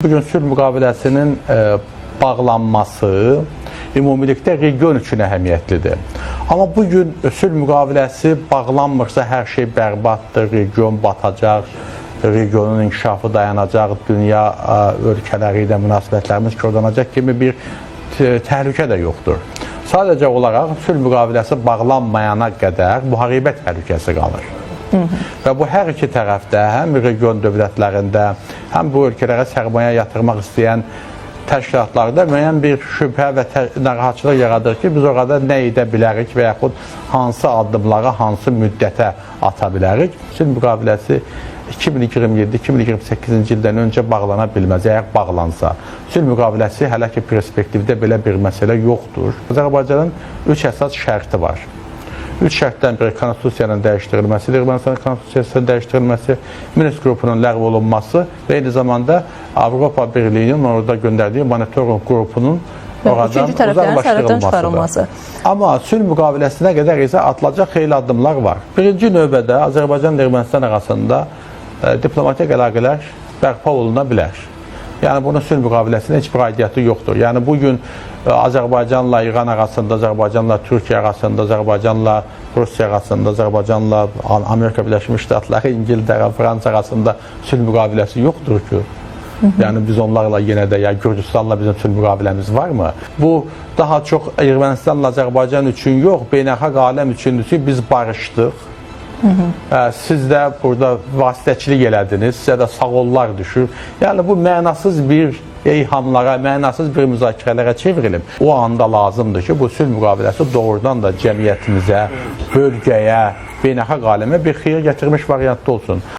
Bugün sülh müqaviləsinin bağlanması ümumilikdə region üçün əhəmiyyətlidir. Amma bugün sülh müqaviləsi bağlanmırsa hər şey bərbaddır, region batacaq, regionun inkişafı dayanacaq, dünya ölkələri ilə münasibətlərimiz korlanacaq kimi bir təhlükə də yoxdur. Sadəcə olaraq sülh müqaviləsi bağlanmayana qədər müharibə təhlükəsi qalır. Və bu hər iki tərəfdə, həm region dövlətlərində, həm bu ölkələrə sərmayə yatırmaq istəyən təşkilatlarda müəyyən bir şübhə və narahatçılıq yaradır ki, biz orada nə edə bilərik və yaxud hansı addımlara, hansı müddətə ata bilərik. Sülh müqaviləsi 2027-2028-ci ildən öncə bağlana bilməz, əgər bağlansa. Sülh müqaviləsi hələ ki perspektivdə belə bir məsələ yoxdur. Azərbaycanın 3 əsas şərti var. 3 şərtdən biri konstitusiyanın dəyişdirilməsidir, Ermənistan konstitusiyasının dəyişdirilməsi, Minsk qrupunun ləğv olunması və eyni zamanda Avropa Birliyinin orada göndərdiyi monitoring qrupunun oradan uzaqlaşdırılmasıdır. Amma sülh müqaviləsinə qədər isə atılacaq xeyli addımlar var. Birinci növbədə Azərbaycan və Ermənistan arasında diplomatik əlaqələr bərpa oluna bilər. Yəni, bunun sülh müqaviləsində heç bir aidiyyatı yoxdur. Yəni, bugün Azərbaycanla İran arasında, Azərbaycanla Türkiyə arasında, Azərbaycanla Rusiya arasında, Azərbaycanla Amerika Birləşmiş Ştatları, İngiltərə, Fransa arasında sülh müqaviləsi yoxdur ki. Yəni, biz onlarla yenə də, ya Gürcüstanla bizim sülh müqaviləmiz varmı? Bu, daha çox Ermənistanla Azərbaycan üçün yox, beynəlxalq aləm üçündür ki, biz barışdıq. Siz də burada vasitəçilik elədiniz, sizə də sağ ollar düşür. Yəni, bu mənasız bir eyhamlara, mənasız bir müzakirələrə çevrilib. O anda lazımdır ki, bu sülh müqaviləsi doğrudan da cəmiyyətimizə, bölgəyə, beynəlxalq aləmə bir xeyir gətirmiş variantda olsun.